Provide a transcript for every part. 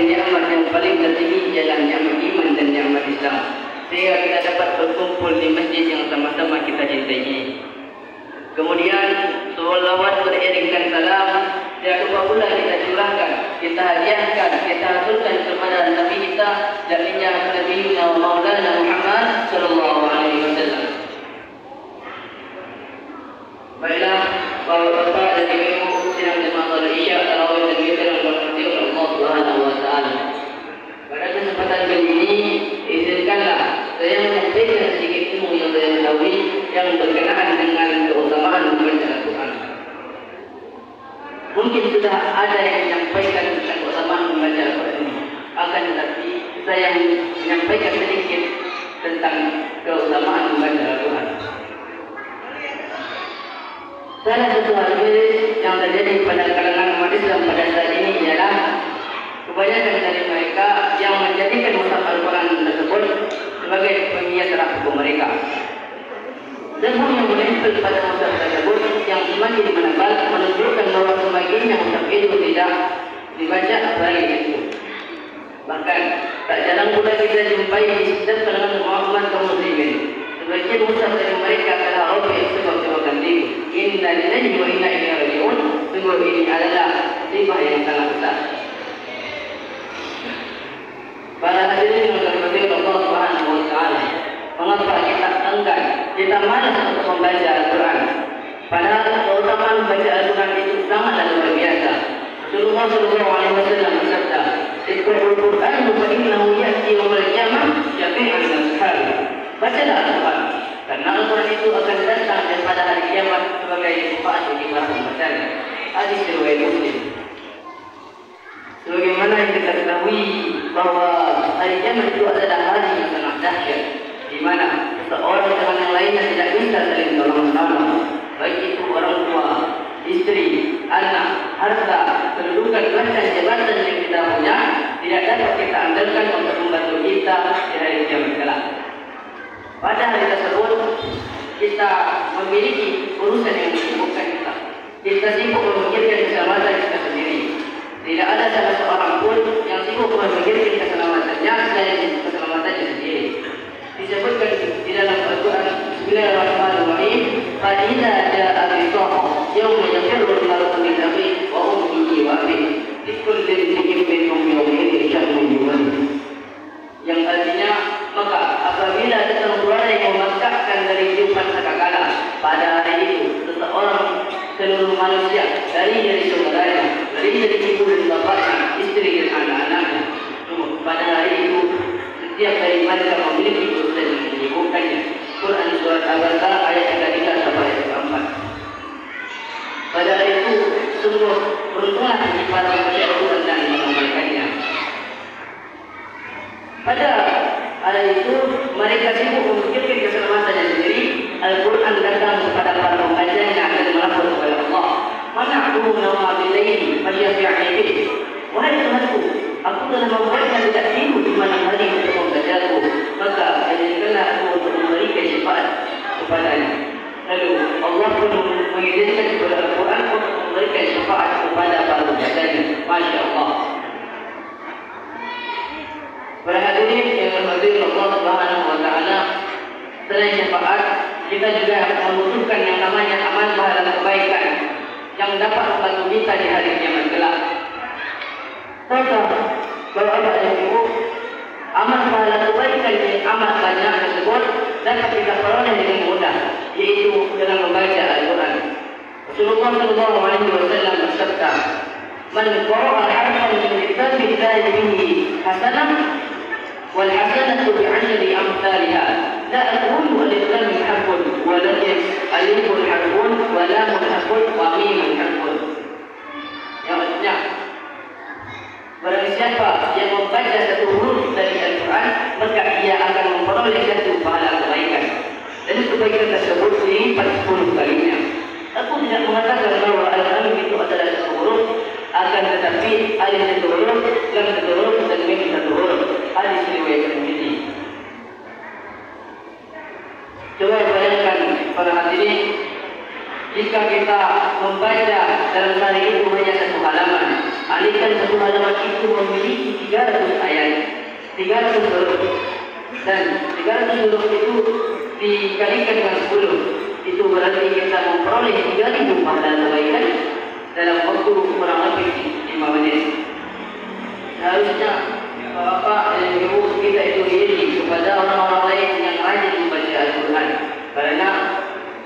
sebagai nikmat yang paling tertinggi ialah nikmat iman dan nikmat Islam. Sehingga kita dapat berkumpul di masjid yang sama-sama kita cintai. Kemudian selawat beriringkan salam dan lupa pula kita curahkan, kita hadiahkan, kita haturkan kepada Nabi kita, yakni Nabi Maulana Muhammad sallallahu alaihi wasallam. Baiklah, bapak-bapak dan ibu sidang jemaah salat Isya tarawih dan witir yang dirahmati oleh Allah Subhanahu wa taala. Pada kesempatan kali ini, izinkanlah saya menyampaikan sedikit ilmu yang saya ketahui yang berkenaan dengan keutamaan membaca Al-Quran. Mungkin sudah ada yang menyampaikan tentang keutamaan membaca Al-Quran ini, akan tetapi saya menyampaikan sedikit tentang keutamaan membaca Al-Quran. Salah satu hal yang terjadi pada kalangan umat Islam pada saat ini ialah kebanyakan dari mereka yang menjadikan mushaf Al-Quran tersebut sebagai pengingat hukum mereka. Dan yang menempel pada mushaf tersebut yang semakin menebal menunjukkan bahawa semakinnya mushaf itu tidak dibaca apalagi itu. Bahkan tak jarang pula kita jumpai di setiap kalangan umat kaum muslimin. Sebagian mushaf dari mereka adalah robek sebab ganti. Inna lillahi wa inna ilaihi raji'un. Sungguh ini adalah sifat yang sangat besar. Para hadirin yang dirahmati Allah Subhanahu wa taala, mengapa kita enggan, kita malas untuk membaca Al-Quran? Padahal keutamaan membaca Al-Quran itu sangatlah luar biasa. Rasulullah sallallahu alaihi wasallam bersabda, "Iqra'ul Qur'an fa innahu ya'ti yaumil qiyamah syafi'an lil-ashab." Bacalah Al-Quran, karena Al-Quran itu akan datang pada hari kiamat sebagai syafaat bagi para pembacanya. Hadis riwayat Muslim. Sebagaimana yang kita ketahui bahawa hari kiamat itu adalah hari yang sangat dahsyat, di mana seseorang dengan yang lainnya tidak bisa saling tolong-menolong, baik itu orang tua, istri, anak, harta, kedudukan, bahkan jabatan yang kita punya tidak dapat kita andalkan untuk membantu kita di hari kiamat kelak. Pada hari tersebut kita memiliki urusan yang disibukkan kita. Kita sibuk memikirkan keselamatan kita sendiri. Tidak ada salah seorang pun yang sibuk memikirkan keselamatannya selain keselamatannya sendiri. Disebutkan di dalam Al-Quran, Bismillahirrahmanirrahim, "Fa'idza ja'a al-qiyamah yauma yafirru al-mar'u min akhihi wa ummihi wa abihi, likulli imri'in minhum yawma idhin sha'nun yughnihi." Yang artinya, maka apabila datang suara yang memaksakan dari kehidupan sakakala, pada hari itu seseorang seluruh manusia dari saudaranya, dari ibu dan bapaknya, istri dan anak-anaknya, pada hari itu setiap dari mereka memiliki urusan yang menyibukkannya. Quran surat Al-Baqarah ayat 3 sampai ayat 4. Pada hari itu sungguh beruntunglah bagi para pembaca Al-Quran dan mengamalkannya. Pada hari itu mereka sibuk memikirkan keselamatannya sendiri. Al-Quran datang kepada para pembacanya akan melapor kepada Allah. Mana aku nama bilaini masyafi'ani bih. Wahai Tuhanku, aku telah membuatnya tidak tidur di malam hari untuk membacaku. Maka izinkanlah aku untuk memberikan syafaat kepadanya. Lalu Allah pun mengizinkan kepada Al-Quran untuk memberikan syafaat kepada para pembacanya. Masya Allah. Para hadirin yang dirahmati Allah Subhanahu wa taala, selain syafaat, kita juga membutuhkan yang namanya amal pahala kebaikan yang dapat membantu kita di hari kiamat kelak. Contoh, kalau ada ibu, amal pahala kebaikan yang amat banyak tersebut dapat kita peroleh dengan mudah, yaitu dengan membaca Al-Quran. Rasulullah sallallahu alaihi wasallam bersabda, "Man qara'a harfan min kitabillahi bihi hasanah wal hasanatu bi'ashri amsalha." La aqulu alif-lam harfun, walakin alifun harfun, wa lamun harfun, wa mimun harfun. Yang artinya, barang siapa yang membaca satu huruf dari Al-Quran, maka ia akan memperoleh satu pahala kebaikan. Dan kebaikan tersebut dilipat 10 kalinya. Aku tidak mengatakan bahawa Al-Quran itu adalah satu huruf, akan tetapi alif satu huruf, lam satu huruf, dan mim satu huruf. Hadis riwayat Tirmidzi. Coba bayangkan para hadirin, jika kita membaca dalam sehari itu hanya satu halaman, alif andaikan satu halaman itu memiliki 300 ayat, 300 huruf, dan 300 huruf itu dikalikan dengan 10, itu berarti kita memperoleh 3.000 pahala kebaikan dalam waktu kurang lebih 5 menit. Seharusnya Bapak dan Ibu kita itu iri kepada orang-orang lain yang rajin membaca Al-Quran, karena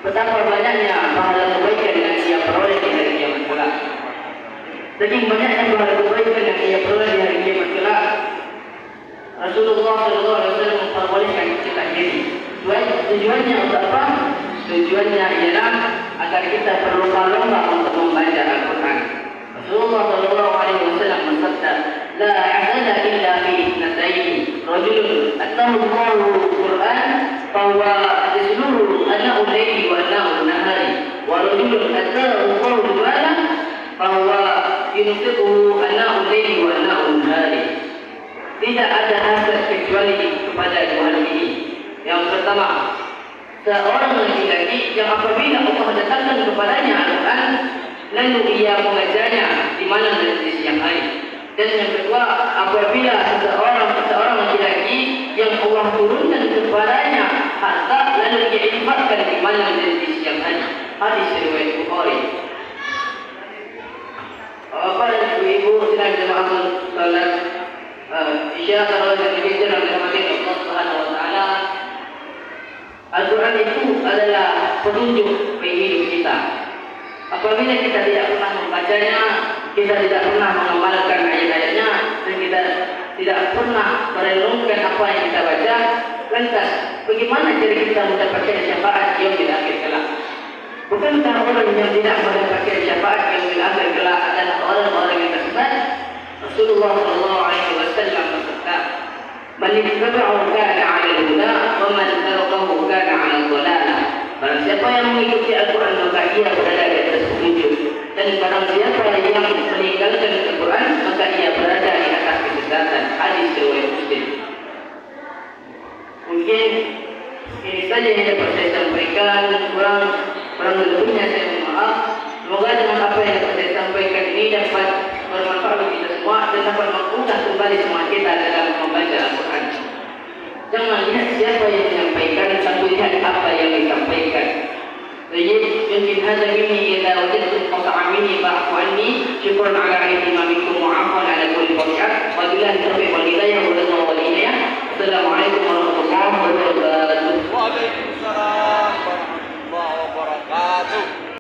betapa banyaknya pahala kebaikan yang ia peroleh di hari kiamat kelak. Saking banyaknya pahala kebaikan yang ia peroleh di hari kiamat kelak, Rasulullah SAW memperbolehkan kita iri. Tujuannya untuk apa? Tujuannya ialah agar kita berlomba-lomba untuk membaca Al-Quran. Rasulullah SAW bersabda, "La hasada illa fi ithnatayn, rajulun atahu Allahu Quran fahuwa yasluhu ana'u al-layli wa ana'u an-nahari, wa rajulun atahu Allahu mala fahuwa yunfiquhu ana'u al-layli wa ana'u an-nahari." Tidak ada hasad kecuali kepada dua hal ini. Yang pertama, seorang laki-laki yang apabila Allah datangkan kepadanya Al-Quran, lalu ia mengajanya di malam dan di siang hari. Dan yang kedua, apabila seorang laki-laki yang Allah turunkan kepadanya harta, lalu ia infakkan di malam dan di siang hari. Hadis riwayat Bukhari. Bapak dan Ibu sedang jemaah salat Isya kalau yang dibincang oleh Allah Subhanahu Wa Taala, Al-Quran itu adalah petunjuk bagi hidup kita. Apabila kita tidak pernah membacanya, kita tidak pernah mengamalkan ayat-ayatnya, dan kita tidak pernah merenungkan apa yang kita baca, lantas bagaimana cara kita mendapatkan syafaat yang di akhir kelak? Bukankah orang yang tidak mendapatkan syafaat yang di akhir kelak adalah orang-orang yang tersesat? Rasulullah SAW bersabda, "Man ittaba'ahu kana 'ala al-huda, wa man tarakahu kana 'ala ad-dhalalah." Barang siapa yang mengikuti Al-Quran maka ia berada di atas petunjuk, dan barang siapa yang meninggalkan Al-Quran maka ia berada di atas kesesatan. Hadis riwayat Muslim. Mungkin ini saja yang dapat saya sampaikan, kurang lebihnya saya mohon maaf. Semoga dengan apa yang dapat saya sampaikan ini dapat bermanfaat bagi kita semua dan dapat mengubah kembali semangat kita dalam membaca Al-Quran. Jangan lihat siapa yang menyampaikan, tapi lihat apa yang disampaikan. Jadi mungkin hada minni idza wajadtum qata'an minni fa'fu anni, syukran ala ihtimamikum